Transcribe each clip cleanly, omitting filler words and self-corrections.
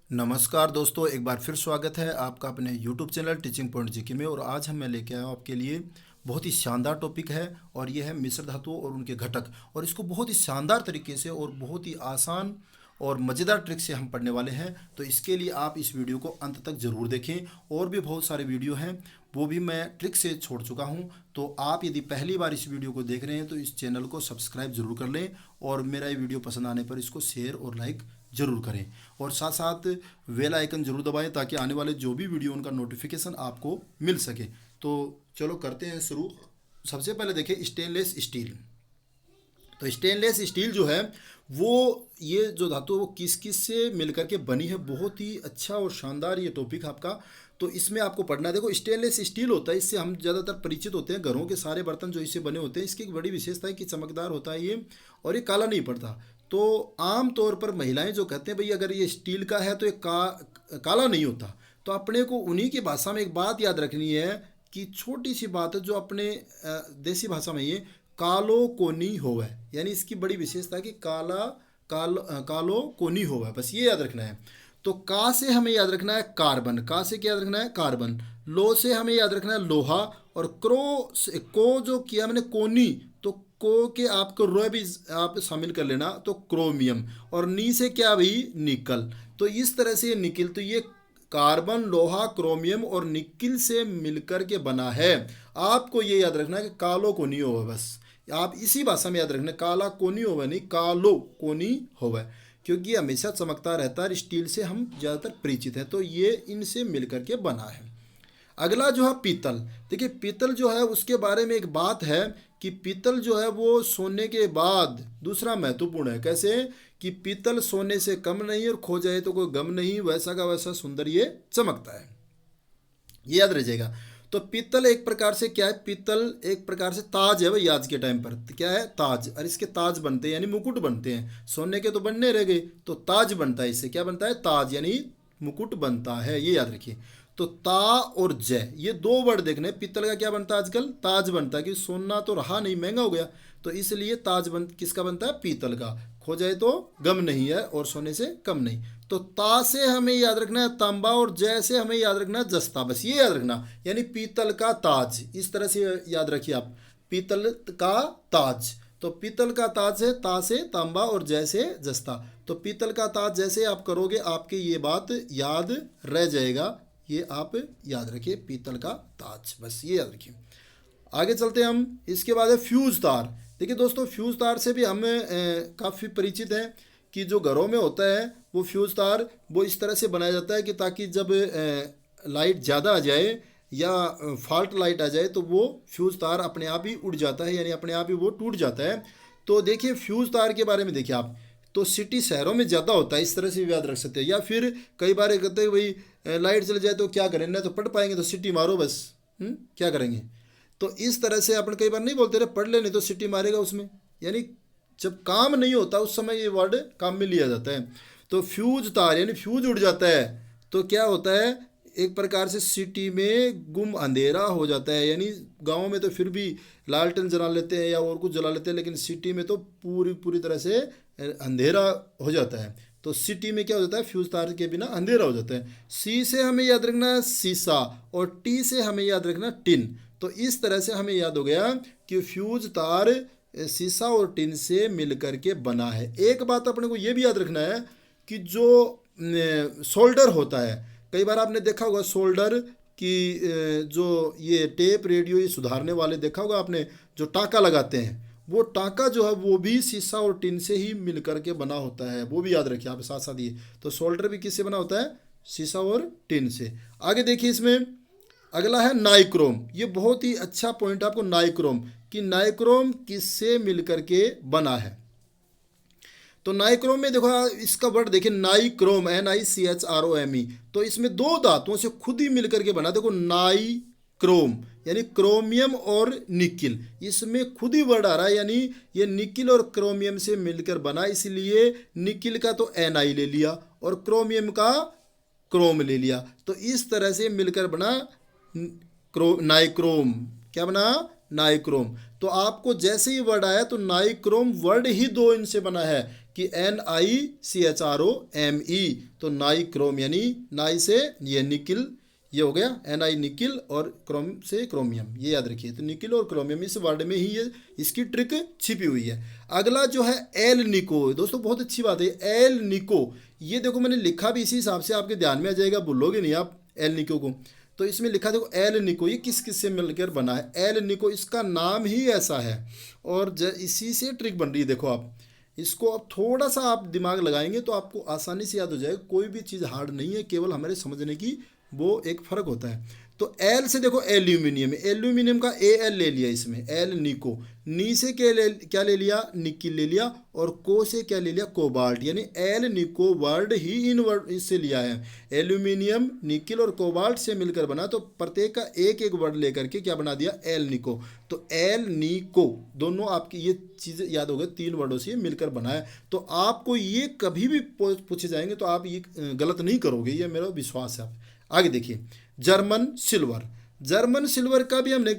नमस्कार दोस्तों, एक बार फिर स्वागत है आपका अपने YouTube channel teaching point GK में। और आज हम मैं लेके आया हूँ आपके लिए बहुत ही शानदार टॉपिक है और ये है मिश्र धातुओं और उनके घटक। और इसको बहुत ही शानदार तरीके से और बहुत ही आसान और मज़ेदार ट्रिक से हम पढ़ने वाले हैं। तो इसके लिए आप इस वीडियो को अंत तक ज़रूर देखें। और भी बहुत सारे वीडियो हैं वो भी मैं ट्रिक से छोड़ चुका हूँ। तो आप यदि पहली बार इस वीडियो को देख रहे हैं तो इस चैनल को सब्सक्राइब ज़रूर कर लें और मेरा ये वीडियो पसंद आने पर इसको शेयर और लाइक ज़रूर करें। और साथ साथ बेल आइकन ज़रूर दबाएं ताकि आने वाले जो भी वीडियो उनका नोटिफिकेशन आपको मिल सके। तो चलो करते हैं शुरू। सबसे पहले देखें स्टेनलेस स्टील। तो स्टेनलेस स्टील जो है वो ये जो धातु है वो किस किस से मिलकर के बनी है, बहुत ही अच्छा और शानदार ये टॉपिक है आपका। तो इसमें आपको पढ़ना है। देखो स्टेनलेस स्टील होता है, इससे हम ज़्यादातर परिचित होते हैं। घरों के सारे बर्तन जो इससे बने होते हैं, इसकी एक बड़ी विशेषता है कि चमकदार होता है ये और ये काला नहीं पड़ता। तो आम तौर पर महिलाएं जो कहते हैं भाई अगर ये स्टील का है तो ये काला नहीं होता। तो अपने को उन्हीं की भाषा में एक बात याद रखनी है कि छोटी सी बात है जो अपने देसी भाषा में ये कालो कोनी होवे, यानी इसकी बड़ी विशेषता है कि कालो कोनी होवे, बस ये याद रखना है। तो का से हमें याद रखना है कार्बन, का से क्या याद रखना है कार्बन। लो से हमें याद रखना है लोहा। और क्रो से को जो किया मैंने कोनी, तो को के आपको रो भी आप शामिल कर लेना, तो क्रोमियम। और नी से क्या भाई निकल। तो इस तरह से ये निकल, तो ये कार्बन लोहा क्रोमियम और निकिल से मिलकर के बना है। आपको ये याद रखना है कि कालो कोनी होगा, बस आप इसी भाषा में याद रखना, काला कोनी होगा नहीं कालो कोनी होगा, क्योंकि हमेशा चमकता रहता है। स्टील से हम ज़्यादातर परिचित हैं, तो ये इनसे मिलकर के बना है। अगला जो है पीतल। देखिए पीतल जो है उसके बारे में एक बात है कि पीतल जो है वो सोने के बाद दूसरा महत्वपूर्ण है। कैसे कि पीतल सोने से कम नहीं और खो जाए तो कोई गम नहीं, वैसा का वैसा सुंदर ये चमकता है, ये याद रह जाएगा। तो पीतल एक प्रकार से क्या है, पीतल एक प्रकार से ताज है भाई। आज के टाइम पर तो क्या है ताज, और इसके ताज बनते हैं यानी मुकुट बनते हैं। सोने के तो बनने रह गए, तो ताज बनता है, इससे क्या बनता है ताज यानी मुकुट बनता है, ये याद रखिए। तो ता और जय ये दो वर्ड देखने, पीतल का क्या बनता है आजकल ताज बनता है, कि सोना तो रहा नहीं महंगा हो गया, तो इसलिए ताज किसका बनता है पीतल का। खो जाए तो गम नहीं है और सोने से कम नहीं। तो ता से हमें याद रखना है तांबा और जय से हमें याद रखना है जस्ता, बस ये याद रखना, यानी पीतल का ताज। इस तरह से याद रखिए आप, पीतल का ताज। तो पीतल का ताज है ता से तांबा और जय से जस्ता। तो पीतल का ताज जैसे आप करोगे आपके ये बात याद रह जाएगा, ये आप याद रखिए पीतल का ताज, बस ये याद रखिए। आगे चलते हैं हम। इसके बाद है फ्यूज तार। देखिए दोस्तों फ्यूज तार से भी हम काफ़ी परिचित हैं कि जो घरों में होता है वो फ्यूज तार वो इस तरह से बनाया जाता है कि ताकि जब लाइट ज़्यादा आ जाए या फॉल्ट लाइट आ जाए तो वो फ्यूज तार अपने आप ही उड़ जाता है, यानी अपने आप ही वो टूट जाता है। तो देखिए फ्यूज तार के बारे में देखिए आप, तो सिटी शहरों में ज़्यादा होता है, इस तरह से भी याद रख सकते हैं। या फिर कई बार कहते हैं भाई लाइट चले जाए तो क्या करें, ना तो पढ़ पाएंगे तो सिटी मारो बस, क्या करेंगे। तो इस तरह से अपन कई बार नहीं बोलते रहे पढ़ ले नहीं तो सिटी मारेगा उसमें, यानी जब काम नहीं होता उस समय ये वर्ड काम में लिया जाता है। तो फ्यूज तार यानी फ्यूज उड़ जाता है तो क्या होता है, एक प्रकार से सिटी में गुम अंधेरा हो जाता है। यानी गाँव में तो फिर भी लालटेन जला लेते हैं या और कुछ जला लेते हैं, लेकिन सिटी में तो पूरी पूरी तरह से अंधेरा हो जाता है। तो सिटी में क्या हो जाता है फ्यूज तार के बिना अंधेरा हो जाता है। सी से हमें याद रखना है सीसा और टी से हमें याद रखना टिन। तो इस तरह से हमें याद हो गया कि फ्यूज तार सीसा और टिन से मिलकर के बना है। एक बात अपने को ये भी याद रखना है कि जो सोल्डर होता है, कई बार आपने देखा होगा सोल्डर कि जो ये टेप रेडियो ये सुधारने वाले देखा होगा आपने, जो टाँका लगाते हैं वो टाँका जो है वो भी शीशा और टिन से ही मिल करके बना होता है, वो भी याद रखिए आप साथ साथ। ये तो सोल्डर भी किससे बना होता है शीशा और टिन से। आगे देखिए इसमें अगला है नाइक्रोम। ये बहुत ही अच्छा पॉइंट आपको नाइक्रोम, कि नाइक्रोम किससे मिल करके बना है। तो नाइक्रोम में देखो इसका वर्ड देखिए नाइक्रोम NICHROME। तो इसमें दो धातुओं से खुद ही मिलकर के बना, देखो नाइक्रोम यानी क्रोमियम और निकिल, इसमें खुद ही वर्ड आ रहा है, यानी ये निकिल और क्रोमियम से मिलकर बना, इसलिए निकिल का तो Na ले लिया और क्रोमियम का क्रोम ले लिया। तो इस तरह से मिलकर बना नाइक्रोम। क्या बना नाइक्रोम। तो आपको जैसे ही वर्ड आया तो नाइक्रोम वर्ड ही दो इनसे बना है, कि NiCHROMe, तो नाइक्रोम यानी नाई से ये निकिल, ये हो गया Ni निकिल और क्रोम से क्रोमियम, ये याद रखिए। तो निकिल और क्रोमियम इस वर्ड में ही ये इसकी ट्रिक छिपी हुई है। अगला जो है एल निको, दोस्तों बहुत अच्छी बात है एल निको, ये देखो मैंने लिखा भी इसी हिसाब से, आपके ध्यान में आ जाएगा, भूलोगे नहीं आप एल निको को। तो इसमें लिखा देखो एल निको, ये किस किस से मिलकर बना है, एल निको इसका नाम ही ऐसा है और इसी से ट्रिक बन रही है। देखो आप इसको अब थोड़ा सा आप दिमाग लगाएंगे तो आपको आसानी से याद हो जाएगा। कोई भी चीज़ हार्ड नहीं है, केवल हमारे समझने की वो एक फ़र्क होता है। तो एल से देखो एल्यूमिनियम, एल्यूमिनियम का एल ले लिया इसमें, एल निको, नी से क्या ले लिया, निकिल ले लिया, और को से क्या ले लिया, कोबाल्ट, यानी एल निको वर्ड ही इन वर्ड इससे लिया है। एल्यूमिनियम, निकिल और कोबाल्ट से मिलकर बना, तो प्रत्येक का एक एक वर्ड लेकर के क्या बना दिया, एल निको। तो एल निको दोनों आपकी ये चीज़ें याद हो गए, 3 वर्डों से मिलकर बना है। तो आपको ये कभी भी पूछे जाएंगे तो आप ये गलत नहीं करोगे, ये मेरा विश्वास है। आप आगे देखिए जर्मन सिल्वर, जर्मन सिल्वर का भी हमने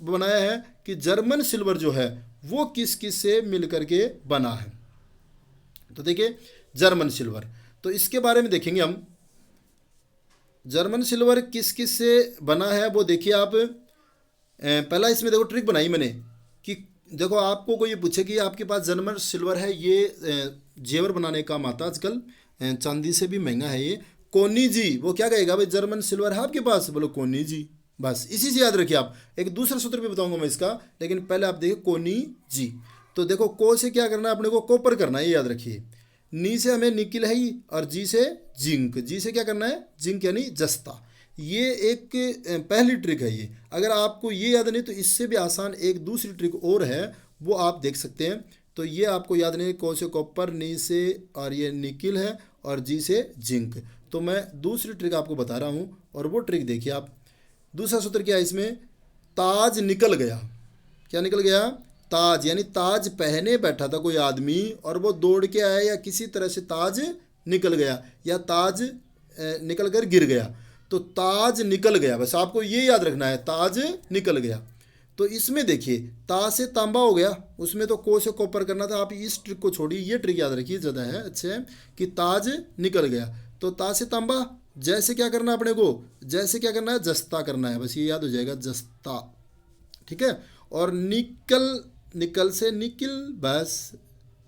बनाया है कि जर्मन सिल्वर जो है वो किस किस से मिलकर के बना है। तो देखिए जर्मन सिल्वर, तो इसके बारे में देखेंगे हम, जर्मन सिल्वर किस किस से बना है वो देखिए आप। पहला इसमें देखो ट्रिक बनाई मैंने कि देखो आपको कोई ये पूछे कि आपके पास जर्मन सिल्वर है, ये जेवर बनाने का काम आता है आजकल, चांदी से भी महंगा है ये, कोनी जी, वो क्या कहेगा भाई जर्मन सिल्वर है आपके पास, बोलो कोनी जी, बस इसी से याद रखिए आप। एक दूसरा सूत्र भी बताऊंगा मैं इसका, लेकिन पहले आप देखिए कोनी जी। तो देखो को से क्या करना है अपने को, कॉपर करना है, ये याद रखिए। नी से हमें निकिल है ही, और जी से जिंक, जी से क्या करना है, जिंक यानी जस्ता। ये एक पहली ट्रिक है ये। अगर आपको ये याद नहीं तो इससे भी आसान एक दूसरी ट्रिक और है, वो आप देख सकते हैं। तो ये आपको याद नहीं, को से कॉपर, नी से और ये निकिल है, और जी से जिंक। तो मैं दूसरी ट्रिक आपको बता रहा हूँ, और वो ट्रिक देखिए आप। दूसरा सूत्र क्या है इसमें, ताज निकल गया, क्या निकल गया, ताज, यानी ताज पहने बैठा था कोई आदमी और वो दौड़ के आया, या किसी तरह से ताज निकल गया, या ताज निकल कर गिर गया, तो ताज निकल गया, बस आपको ये याद रखना है, ताज निकल गया। तो इसमें देखिए ता से तांबा हो गया, उसमें तो को से कॉपर करना था, आप इस ट्रिक को छोड़िए, ये ट्रिक याद रखिए, ज़्यादा है अच्छे है कि ताज निकल गया। तो ता से तांबा, जैसे क्या करना है अपने को, जैसे क्या करना है, जस्ता करना है, बस ये याद हो जाएगा, जस्ता, ठीक है। और निकल, निकल से निकिल, बस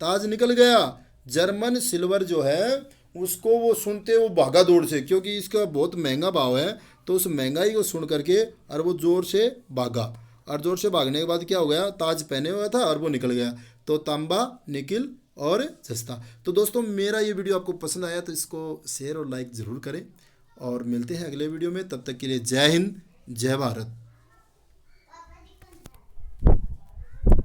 ताज निकल गया। जर्मन सिल्वर जो है उसको वो सुनते वो भागा दौड़ से, क्योंकि इसका बहुत महंगा भाव है, तो उस महंगाई को सुन करके और वो जोर से भागा, और जोर से भागने के बाद क्या हो गया, ताज पहने हुआ था और वो निकल गया। तो तांबा, निकिल और जस्ता। तो दोस्तों मेरा ये वीडियो आपको पसंद आया तो इसको शेयर और लाइक ज़रूर करें, और मिलते हैं अगले वीडियो में। तब तक के लिए जय हिंद, जय भारत।